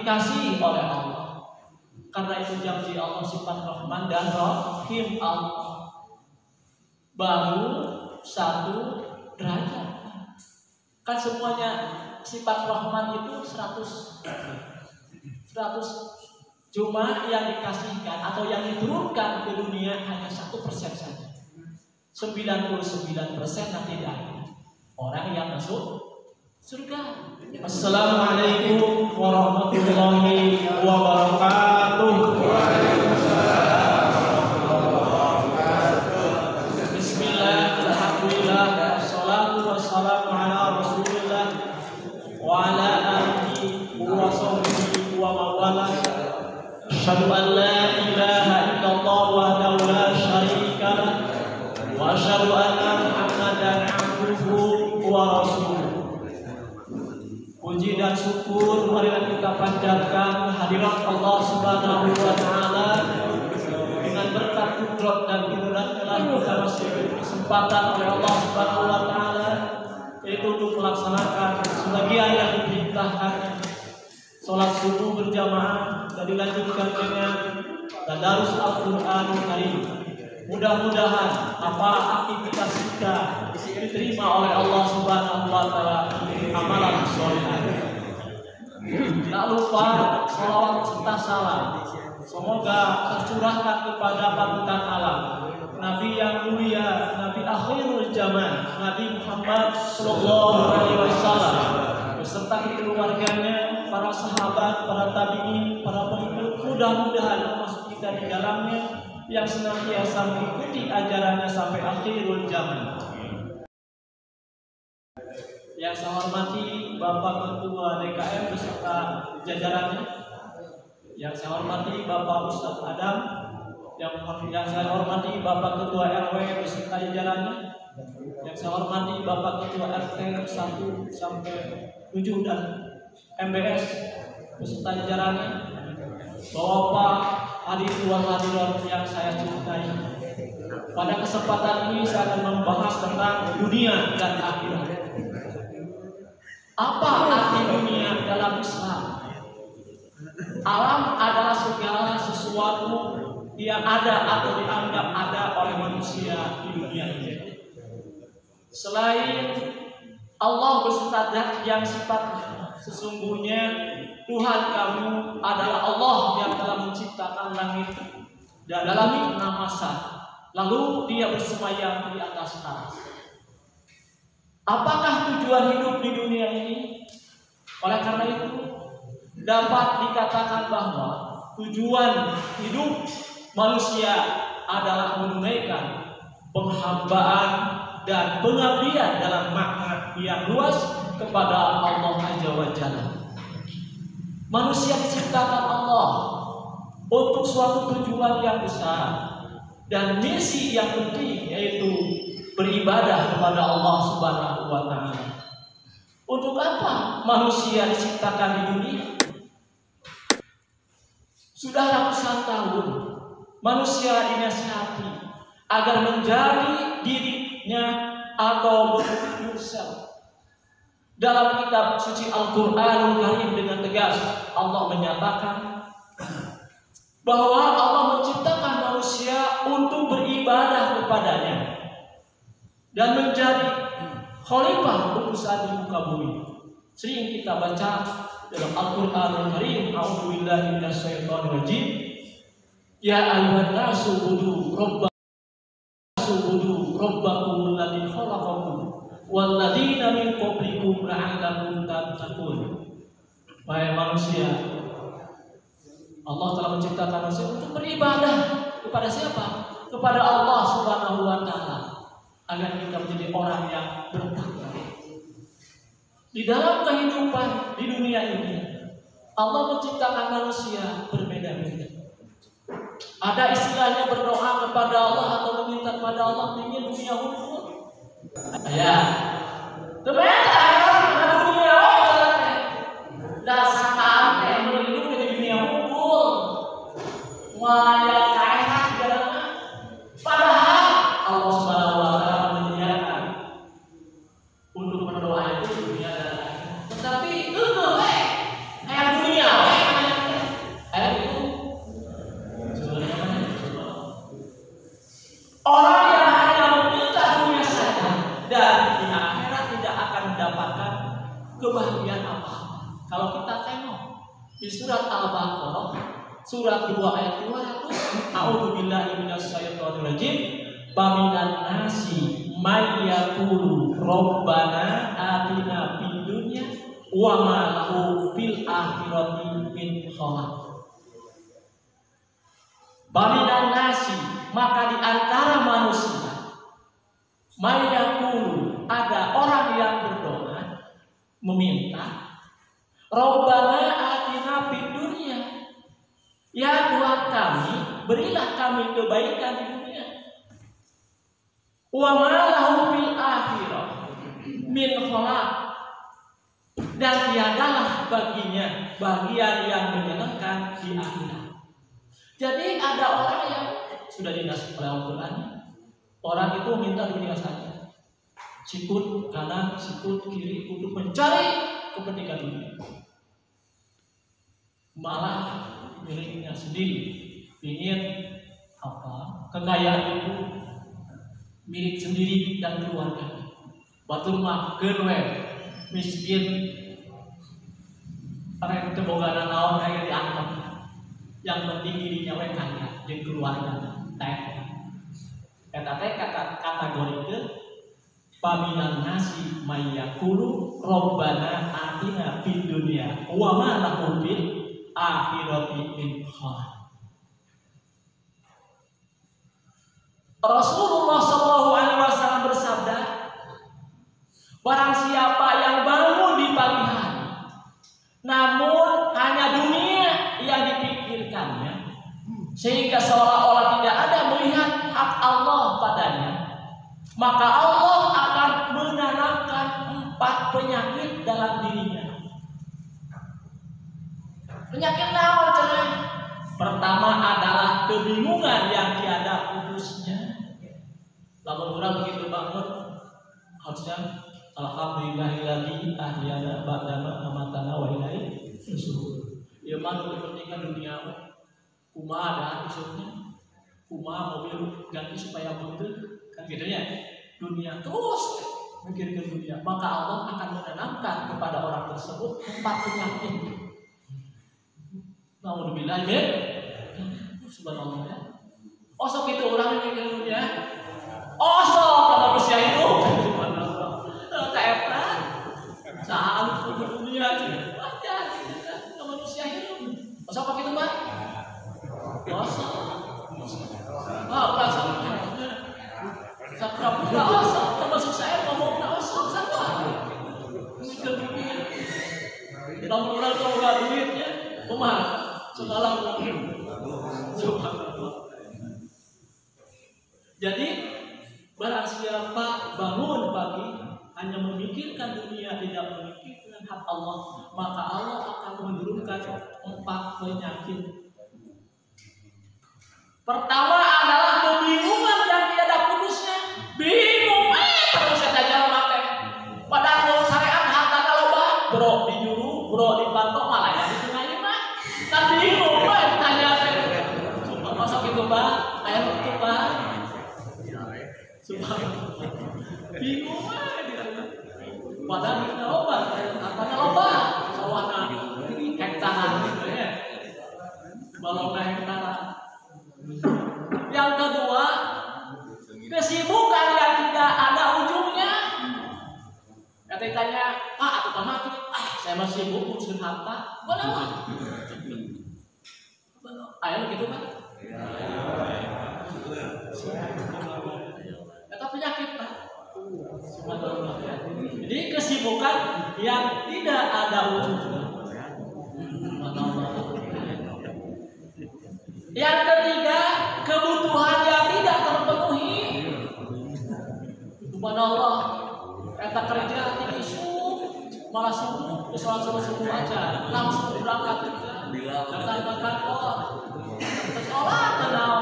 dikasihi oleh Allah. Karena itu janji Allah sifat Rahman dan Rahim Allah. Baru satu derajat. Kan semuanya sifat Rahman itu 100. Cuma yang dikasihkan atau yang diturunkan ke dunia hanya 1% saja. 99% nanti ada orang yang masuk surga. Assalamualaikum warahmatullahi wabarakatuh. Bismillah, alhamdulillah, wassalatu wassalamu ala rasulillah wa ala alihi wa sahbihi wa mawala. Asyhadu an la ilaha illallah wahdahu la syarika lah wa asyhadu anna Muhammadan abduhu wa rasuluh. Puji dan syukur marilah kita panjatkan hadirat Allah Subhanahu wa taala. Dengan berkat kudrat dan kudrat telah kita masih kesempatan oleh Allah Subhanahu wa taala, yaitu untuk melaksanakan sebagian yang diperintahkan. Salat subuh berjamaah dan dilanjutkan dengan tadarus Al-Qur'anul Karim. Mudah-mudahan apa aktivitas kita diterima oleh Allah Subhanahu wa taala, amalan soleh. Tak lupa salawat serta salam semoga tercurahkan kepada panutan alam, Nabi yang mulia, Nabi akhirul zaman, Nabi Muhammad sallallahu alaihi wasallam beserta keluarganya, para sahabat, para tabi'in, para pengikut. Mudah-mudahan termasuk kita di dalamnya yang senantiasa mengikuti ajarannya sampai akhirul zaman. Yang saya hormati Bapak Ketua DKM beserta jajarannya, yang saya hormati Bapak Ustadz Adam, yang saya hormati Bapak Ketua RW beserta jajarannya, yang saya hormati Bapak Ketua RT 1 sampai 7 dan MBS beserta jajarannya, Bapak hadirin hadirat yang saya cintai. Pada kesempatan ini saya akan membahas tentang dunia dan akhirat. Apa arti dunia dalam Islam? Alam adalah segala sesuatu yang ada atau dianggap ada oleh manusia di dunia ini. Selain Allah beserta zat yang sifatnya, sesungguhnya Tuhan kamu adalah Allah yang telah menciptakan langit dan dalam nama Masa, lalu Dia bersemayam di atas aras. Apakah tujuan hidup di dunia ini? Oleh karena itu dapat dikatakan bahwa tujuan hidup manusia adalah menunaikan penghambaan dan pengabdian dalam makna yang luas kepada Allah Azza wa Jalla. Manusia diciptakan Allah untuk suatu tujuan yang besar dan misi yang penting, yaitu beribadah kepada Allah Subhanahu wa taala. Untuk apa manusia diciptakan di dunia? Sudah ratusan tahun manusia dinasihati agar menjadi dirinya atau yourself. Dalam kitab suci Al-Qur'anul Karim dengan tegas Allah menyatakan bahwa Allah menciptakan manusia untuk beribadah kepadanya dan menjadi khalifah berusaha di muka bumi. Sering kita baca dalam Al-Qur'anul Karim, a'udzubillahi minasyaitonir rajim. Ya ayyuhan nasu ubudu rabbakum alladzi khalaqakum wal ladzina min qablikum la'allakum tattaqun. Wahai manusia, Allah telah menciptakan manusia untuk beribadah kepada siapa? Kepada Allah Subhanahu wa taala, agar kita menjadi orang yang bertakwa. Di dalam kehidupan di dunia ini, Allah menciptakan manusia berbeda-beda. Ada istilahnya berdoa kepada Allah atau meminta kepada Allah ingin dunia hukum. Ya, ternyata ada dunia dasar yang hidup di dunia hukum. Wajah kaya padahal Allah Subhanahu wa taala menyediakan untuk berdoa itu dunia dan akhirat. Tetapi itu kayak dunia, Surat 2 ayat 200. A'udzubillahi minasyaitonirrajim. Baminan nasi may yaqulu rabbana atina fid dunya wa ma lahu fil akhirati min khalaq. Baminan nasi, maka di antara manusia may yaqulu, ada orang yang berdoa meminta rabbana atina fid dunya, ya Tuhan kami, berilah kami kebaikan di dunia. Wa ma lahu fil akhirah min khalaq, dan tiadalah baginya bagian yang menyenangkan di akhirat. Jadi ada orang yang sudah dinasihati oleh Al-Quran, orang itu minta dunia saja, sikut kanan, sikut kiri untuk mencari kepentingan dunia, malah miliknya sendiri, ingin apa? Kekayaan itu milik sendiri dan keluarga. Batur mah genwe miskin, rek teboga naon aya diangkat. Yang penting dirinya we kaya jeung keluarga teh. Eta teh kategorikeun paminan nasi may yaqulu rabbana atina fid dunya wa ma lahu fil akhirati min khalaq. Rasulullah SAW bersabda, barang siapa yang bangun di pagi hari, namun hanya dunia yang dipikirkannya, sehingga seolah-olah tidak ada melihat hak Allah padanya, maka Allah akan menanamkan 4 penyakit dalam dirinya. Penyakit naon cenah? Pertama adalah kebingungan yang tiada putusnya. Lamun urang begitu bangun, harusnya alhamdulillahilladzi ahyana ba'dama amatana wa ilaihi nusyur. Ieu mah kepentingan dunia. Kumaha ada isuknya? Kumaha mobil ganti supaya beunteun? Kan gitu nya. Dunia terus mikirkeun dunia. Maka Allah akan menanamkan kepada orang tersebut 4 penyakit. Alhamdulillah ya. Subhanallah ya. Osok itu orang yang mikir dunia. Osok manusia itu. Subhanallah. Kaeta. Saat dunia aja. Wajar kita manusia itu. Osok begitu mah. Osok. Perasaan. Sakrap juga osok. Termasuk saya ngomong osok sama. Mikir dunia. Kita orang kalau nggak duitnya, kumah. Subhanallah. Jadi barang siapa bangun pagi hanya memikirkan dunia, tidak memikirkan hak Allah, maka Allah akan menurunkan 4 penyakit. Pertama adalah kebingungan yang tiada putusnya. Bingung terus saya jalan pakai. Padahal syariat harta loba, bro dinyuruh, bro dipantau malah ya ditunai mah. Kan bingung tanya saya. Masuk itu Pak, air itu Pak. Subhanallah. Bingung padahal kita loba, hartanya loba, sawana hektaran gitu ya. Balonga hektaran. Yang kedua, kesibukan yang tidak ada ujungnya. Katanya, Pak, aku mati. Saya masih sibuk ngurusin harta. Mana? Ayo gitu kan? Itu penyakit Pak. Jadi kesibukan yang tidak ada ujungnya. Yang ketiga, kebutuhan yang tidak terpenuhi. Subhanallah, kita kerja tinggi malah subuh, sholat subuh aja, langsung berangkat kerja, datang ke kantor, sholat tenang.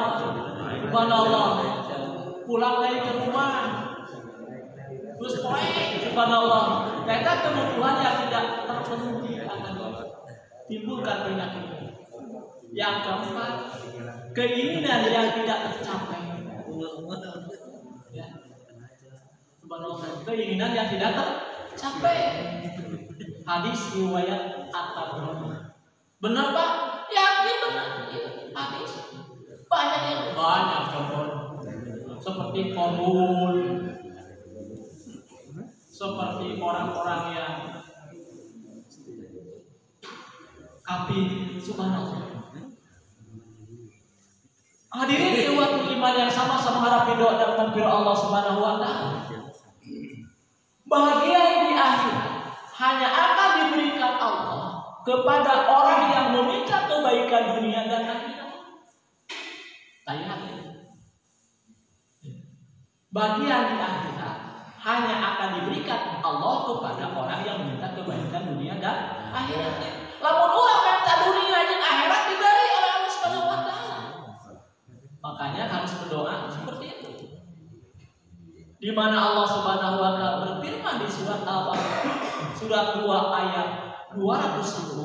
Subhanallah, pulang lagi ke rumah, terus poin. Subhanallah, kita kebutuhan yang tidak terpenuhi akan timbulkan penyakit. Yang keempat, keinginan yang tidak tercapai. Ya. Keinginan yang tidak tercapai. Hadis riwayat At-Tabrani. Benar Pak? Yakin benar. seperti korun, seperti orang-orang yang kafir. Subhanallah. Hadirin ikhwatul iman yang sama-sama harap ridho dan menghadap Allah Subhanahu wa taala. Bahagia di akhir hanya akan diberikan Allah kepada orang yang meminta kebaikan dunia dan akhirat. Lihat. Bahagia di akhirat hanya akan diberikan Allah kepada orang yang meminta kebaikan dunia dan akhirat. Lamun orang minta dunia dan akhirat diberi oleh Allah Subhanahu wa taala. Makanya harus berdoa seperti itu. Di mana Allah Subhanahu wa taala berfirman di surat Al-Baqarah surat 2 ayat 210,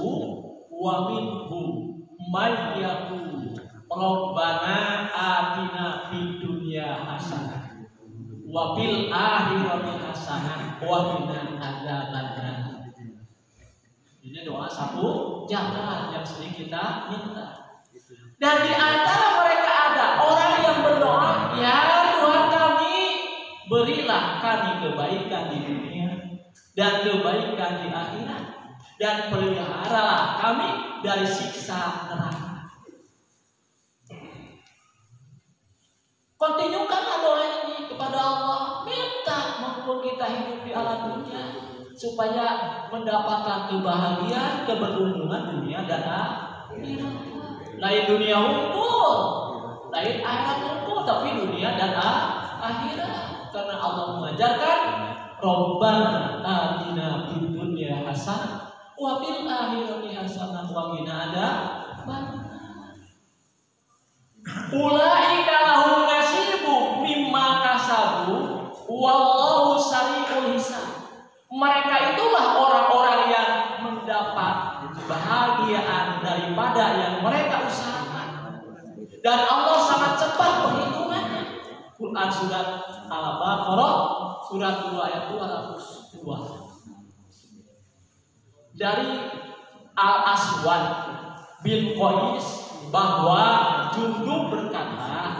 wa minhum may yaqulu rabbana atina fid dunya hasanah wa fil akhirati hasanah wa qina adzabannar. Ini doa satu jangan yang sering kita minta. Dan di antara mereka ada orang yang berdoa, ya Tuhan kami, berilah kami kebaikan di dunia dan kebaikan di akhirat, dan peliharalah kami dari siksa neraka. Kontinukanlah doa ini kepada Allah, minta maupun kita hidup di alam dunia supaya mendapatkan kebahagiaan, keberuntungan dunia dan akhirat. Lain dunia unggul, lain akhirat unggul, tapi dunia dan akhirat. Karena Allah mengajarkan Rabbana atina fid dunya hasanah wa fil akhirati hasanah wa qina adzabannar. Ulaika lahum nasibum mimma kasabu wallahu sari'ul hisab. Mereka itulah orang-orang yang mendapat kebahagiaan daripada yang mereka usahakan, dan Allah sangat cepat perhitungannya. Quran surat Al-Baqarah surat 2 ayat 202. Dari Al-Aswad bin Qais bahwa Jundub berkata,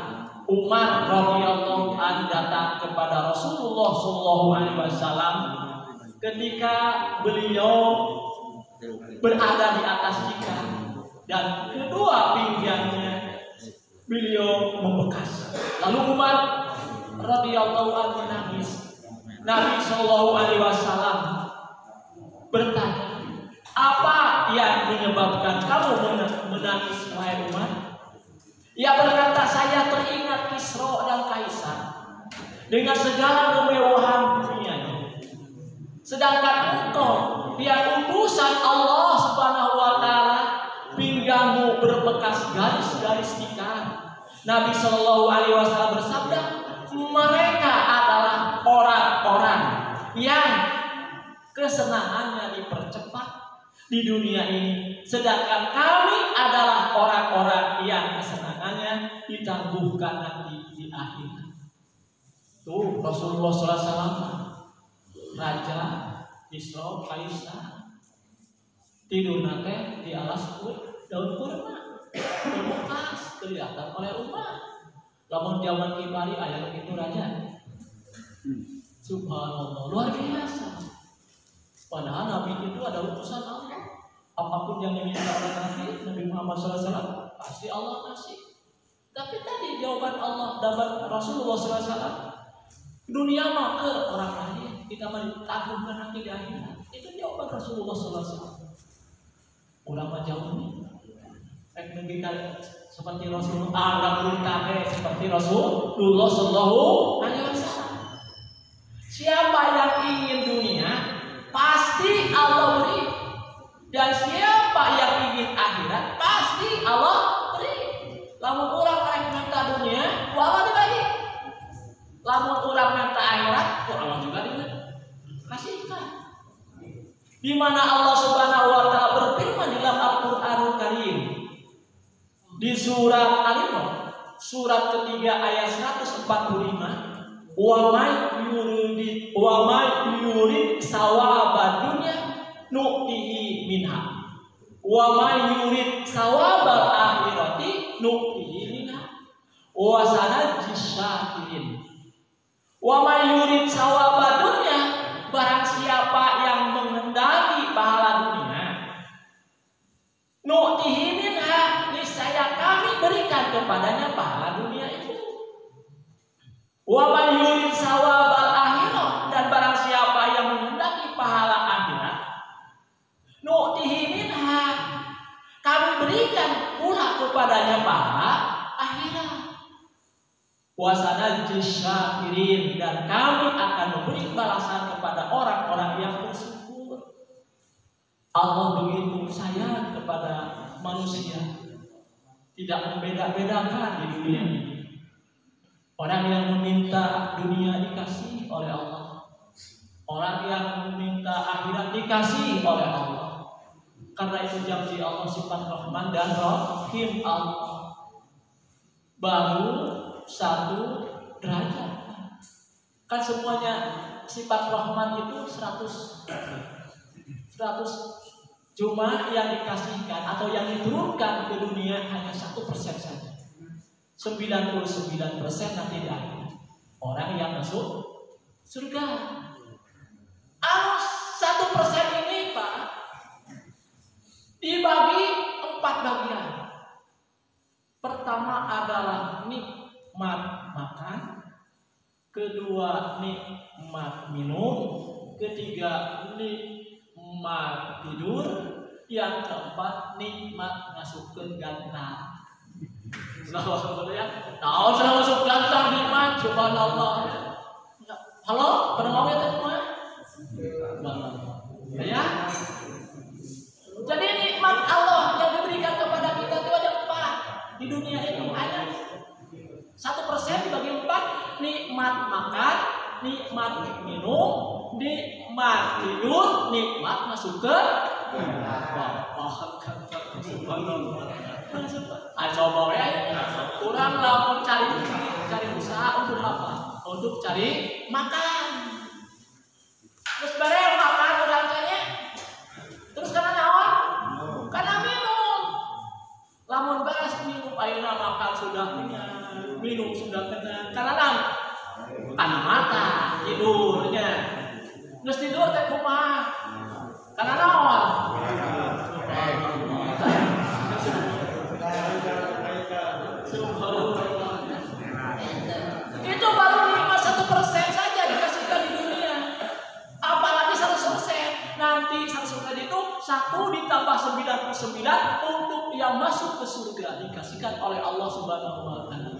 Umar radhiyallahu anhu datang kepada Rasulullah sallallahu alaihi wasallam ketika beliau berada di atas ikan dan kedua pinggangnya beliau membekas. Lalu Umar radhiyallahu anhu menangis. Nabi sallallahu alaihi wasallam bertanya, apa yang menyebabkan kamu menangis wahai Umar? Ia berkata, saya teringat Kisra dan Kaisar dengan segala kemewahan dunianya, sedangkan engkau yang utusan Allah Subhanahu wa taala pinggangmu berbekas garis-garis ikan. Nabi Shallallahu alaihi wasallam bersabda, mereka adalah orang-orang yang kesenangannya dipercepat di dunia ini, sedangkan kami adalah orang-orang yang kesenangannya ditangguhkan nanti di akhirat. Tuh Rasulullah SAW, Raja Kisra Kaisar, tidur nate di alas daun kurma, berbekas kelihatan oleh umat. Lamun zaman kibari ayat itu raja. Subhanallah, luar biasa. Padahal Nabi itu ada utusan Allah. Apapun yang diminta oleh Nabi Muhammad SAW, pasti Allah kasih. Tapi tadi jawaban Allah dan Rasulullah SAW, dunia makar orang lain, kita ditangguhkan nanti di akhirat. Itu jawaban Rasulullah SAW. Ulama jauh nih. Kita seperti Rasulullah, seperti Rasulullah SAW. Siapa yang ingin dunia, pasti Allah beri. Dan siapa yang ingin akhirat, pasti Allah beri. Lamun orang minta dunia, Allah dibagi. Lamun orang minta akhirat, Allah juga dikasihkan. Di mana Allah Subhanahu wa taala berfirman dalam Al-Qur'anul Karim di surat Al-Imran surat ketiga ayat 145, wa may yurid sawabad dunya nu'tihi minha wa may yurid sawabal akhirati nu'tihi minha wa sanajzis syakirin. Wa may yurid sawaba dunya, barang siapa yang menghendaki pahala dunia, nu'tihi minha, niscaya kami berikan kepadanya pahala dunia itu. Wa may yurid sawabal akhirah, dan barang siapa yang menghendaki pahala akhirat, nu'tihi minha, kami berikan pula kepadanya pahala akhirat. Wa sanajzis syakirin, dan kami akan memberi balasan kepada orang-orang yang bersyukur. Allah begitu sayang kepada manusia, tidak membeda-bedakan di dunia ini. Orang yang meminta dunia dikasih oleh Allah, orang yang meminta akhirat dikasih oleh Allah. Karena itu janji Allah sifat Rahman dan Rahim Allah baru satu derajat. Kan semuanya sifat Rahman itu 100. Cuma yang dikasihkan atau yang diturunkan ke dunia hanya 1% saja. 99% nanti di akhir orang yang masuk surga. 1% ini Pak dibagi 4 bagian. Pertama adalah nikmat makan, kedua nikmat minum, ketiga nikmat tidur, yang keempat nikmat masukkan gantar. Tahu sudah masuk gantar nikmat, subhanallah. Halo, pernah mau ya semua? Ya. Jadi nikmat Allah yang diberikan kepada kita itu ada 4 di dunia ini, hanya 1% dibagi 4. Nikmat makan, nikmat minum, nikmat tidur, nikmat masuk ke coba ya, kurang lamun cari usaha untuk apa? Untuk cari makan. Terus bareng makan orang tanya. Terus karena naon? Karena minum. Lamun beres minum, ayeuna makan sudah kenyang, minum sudah kenyang. Karena naon? Karena mata tidurnya. Terus tidur teh kumaha? Karena naon? Itu baru nikmat 1% saja dikasihkan di dunia. Apalagi 100%. Nanti 100% itu 1 ditambah 99 untuk yang masuk ke surga dikasihkan oleh Allah Subhanahu wa taala.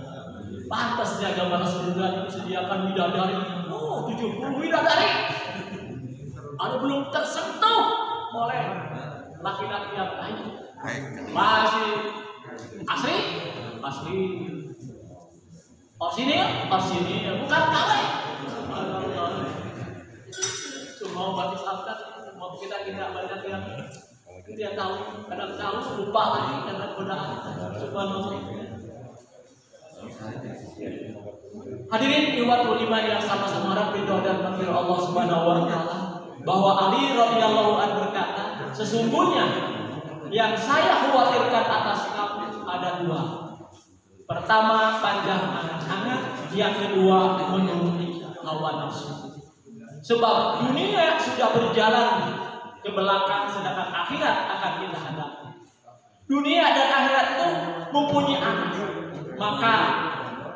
Pantasnya gambar surga disediakan bidadari. 70 bidadari. Ada belum tersentuh oleh laki-laki yang lain. Masih asli. Orsinil, bukan kawin. Cuma batis abad, mau kita banyak yang dia tahu, kadang tahu lupa lagi karena godaan. Subhanallah. Hadirin di waktu 5 yang sama-sama harap ridho dan takdir Allah Subhanahu wa taala, bahwa Ali radhiyallahu anhu berkata, sesungguhnya yang saya khawatirkan atas kamu ada 2. Pertama, panjang angan-angan, yang kedua, menuruti hawa nafsu. Sebab dunia sudah berjalan ke belakang, sedangkan akhirat akan kita hadapi. Dunia dan akhirat itu mempunyai anak, maka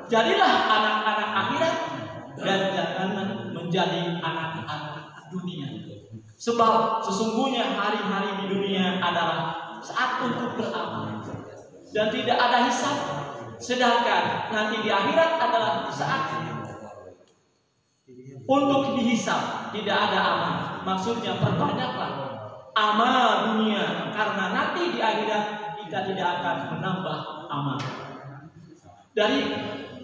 jadilah anak-anak akhirat dan janganlah menjadi anak-anak dunia. Sebab sesungguhnya hari-hari di dunia adalah saat untuk beramal dan tidak ada hisab. Sedangkan nanti di akhirat adalah saat untuk dihisab, tidak ada amal. Maksudnya perbanyaklah amal dunia, karena nanti di akhirat kita tidak akan menambah amal. Dari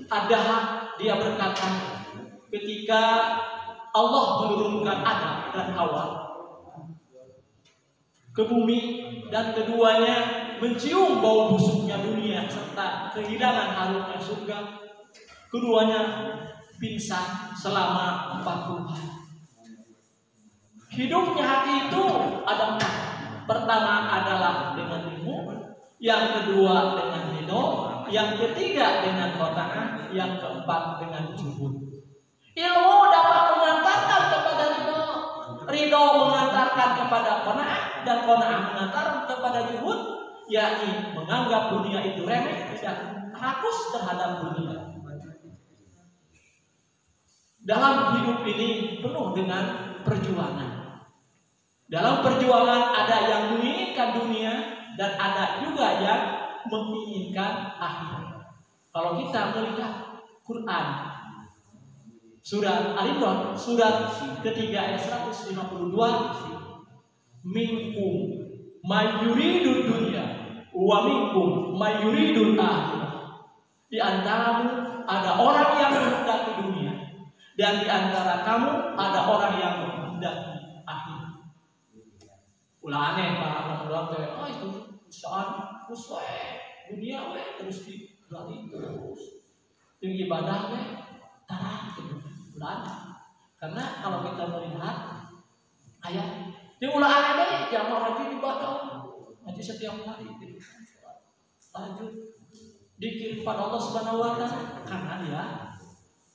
Adham dia berkata, ketika Allah menurunkan Adam dan Hawa ke bumi dan keduanya mencium bau busuknya dunia serta kehilangan harumnya surga, keduanya pingsan selama 40 hari. Hidupnya hati itu ada 4. Pertama adalah dengan ilmu, yang kedua dengan ridho, yang ketiga dengan qanaah, yang keempat dengan juhud. Ilmu dapat mengantarkan kepada ridho, ridho mengantarkan kepada qanaah, dan qanaah mengantarkan kepada juhud, yakni menganggap dunia itu remeh dan rakus terhadap dunia. Dalam hidup ini penuh dengan perjuangan. Dalam perjuangan ada yang menginginkan dunia dan ada juga yang menginginkan akhirat. Kalau kita melihat Quran surat Al-Imran surat ketiga ayat 152, minkum mayyuridu dunya wa minkum mayyuridul akhirah. Di antaramu ada orang yang menghendaki dunia, dan di antara kamu ada orang yang menghendaki akhirat. Ulah aneh para orang tua, itu usaha dunia terus digali terus. Yang ibadah tarah gitu. Ulah. Karena kalau kita melihat ayat, yang ulah aneh deh, jamaah haji ibadah, haji setiap hari, tahajud, dikir kepada Allah Subhanahu Wa Taala, karena dia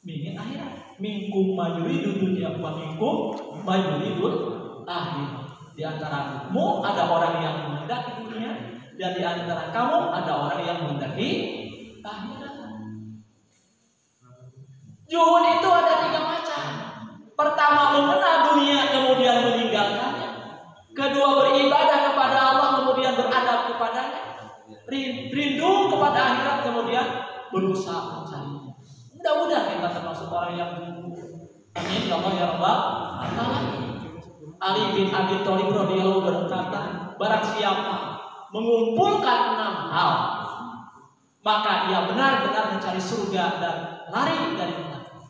ingin akhirat. Minkum mayyuridu dunya wa minkum mayyuridul akhirah. Di antaramu ada orang yang menghendaki dunia, dan di antara kamu ada orang yang menghendaki akhirat. Juhud itu ada 3 macam. Pertama, mengenal dunia kemudian meninggalkannya. Kedua, beribadah kepada Allah kemudian beradab kepadanya. Rindu kepada akhirat kemudian berusaha mencarinya. Mudah-mudahan kita termasuk orang yang rindu. Amin ya Allah ya Rabbal alamin. Ali bin Abi Thalib radhiyallahu berkata, barang siapa mengumpulkan 6 hal, maka ia benar-benar mencari surga dan lari dari neraka.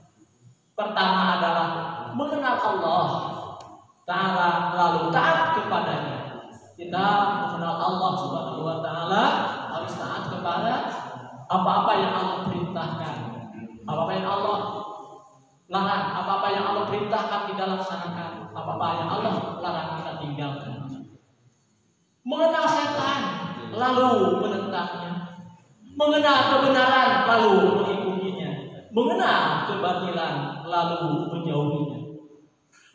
Pertama adalah mengenal Allah Ta'ala lalu taat kepadanya. Kita mengenal Allah Subhanahu Wa Taala harus taat kepada apa-apa yang Allah perintahkan, apa-apa yang Allah larang, apa-apa yang Allah perintahkan kita laksanakan, apa-apa yang Allah larang kita tinggalkan. Mengenal setan lalu menentangnya, mengenal kebenaran lalu mengikutinya, mengenal kebatilan lalu menjauhinya,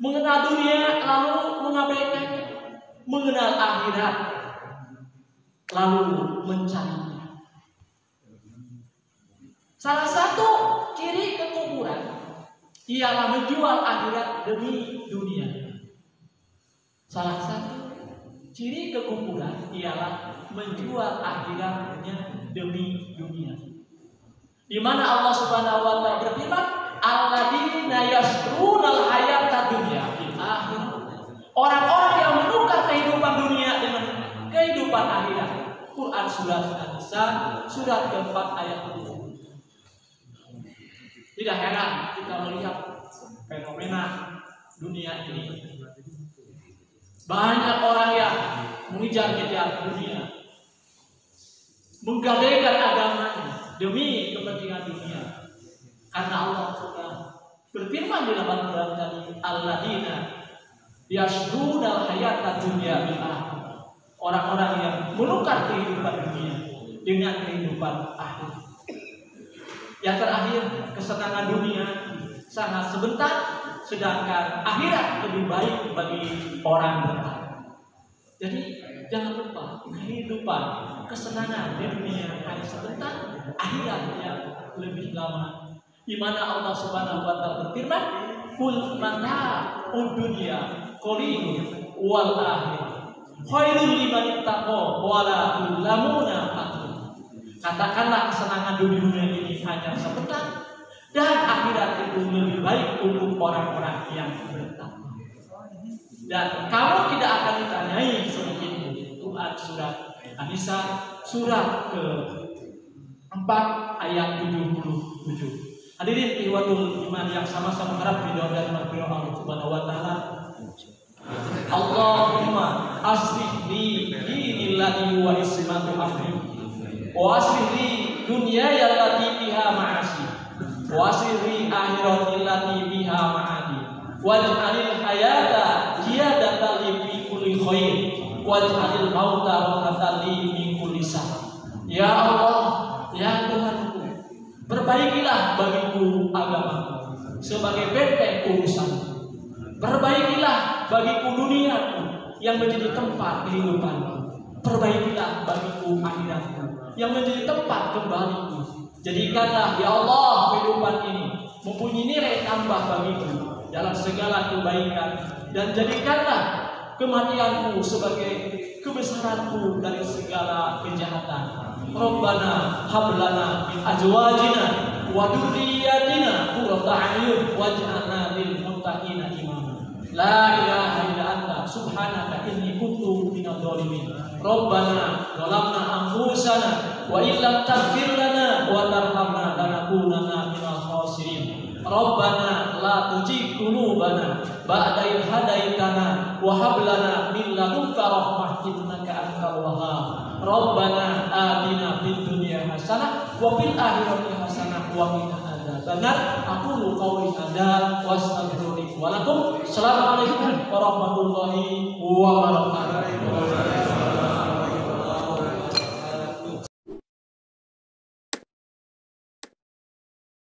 mengenal dunia lalu mengabaikannya, mengenal akhirat lalu mencarinya. Salah satu ciri kekufuran ialah menjual akhirat demi dunia. Salah satu ciri kekufuran ialah menjual akhiratnya demi dunia. Di mana Allah Subhanahu Wa Taala berfirman, alladzina yashrunal hayata dunya bil akhirah. Orang-orang yang menukar kehidupan dunia dengan kehidupan akhirat. Quran surat An-Nisa surat keempat ayat 7. Tidak heran kita melihat fenomena dunia ini. Banyak orang yang mengejar-kejar dunia, menggadaikan agamanya demi kepentingan dunia. Karena Allah sudah berfirman di dalam Quran tadi, alladzina yashrunal hayata dunya bil akhirah. Orang-orang yang menukar kehidupan dunia dengan kehidupan akhirat. Yang terakhir, kesenangan dunia sangat sebentar, sedangkan akhirat lebih baik bagi orang bertakwa. Jadi jangan lupa, kehidupan kesenangan di dunia hanya sebentar, akhirat yang lebih lama. Di mana Allah Subhanahu Wa Taala berfirman, "Qul mata'ud dunya qalilun wal akhirah khairul liman ittaqa wa la yuzlamuna fatun." Katakanlah kesenangan dunia ini hanya sebentar, dan akhirat itu lebih baik untuk orang-orang yang bertakwa. Dan kamu tidak akan ditanyai sedikit pun. Quran surat An-Nisa surat ke-4 ayat 77. Hadirin ikhwatul iman yang sama-sama harap ridho dan maghfirah Allah Subhanahu Wa Taala. Allahumma aslih li dini allati wa ismatu amri, wa aslih li dunyaya allati biha ma'asi, wa aslih li akhirati allati biha ma'adi, waj'alil hayata ziyadatan li fi kulli khair, waj'alil mauta rahatan li min kulli syarr. Ya Allah, ya Perbaikilah bagiku agamaku sebagai benteng urusan. Perbaikilah bagiku duniaku yang menjadi tempat kehidupanku. Perbaikilah bagiku akhiratku yang menjadi tempat kembaliku. Jadikanlah ya Allah kehidupan ini mempunyai nilai tambah bagiku dalam segala kebaikan, dan jadikanlah kematianku sebagai kebesaranku dari segala kejahatan. Rabbana hablana min azwajina wa dzurriyyatina qurrata a'yun waj'alna lil muttaqina imama. La ilaha illa anta subhanaka inni kuntu minadh dhalimin. Rabbana zalamna anfusana wa illam taghfir lana wa tarhamna lanakunanna minal khasirin. Rabbana la tuzigh qulubana ba'da idh hadaitana wa hab lana min ladunka rahmah innaka antal wahhab. Rabbana atina fid dunya hasanah wa fil akhirati hasanah wa qina adzabannar. Aqulu qawli hadza wa astaghfirullaha wa lakum. Assalamualaikum warahmatullahi wabarakatuh.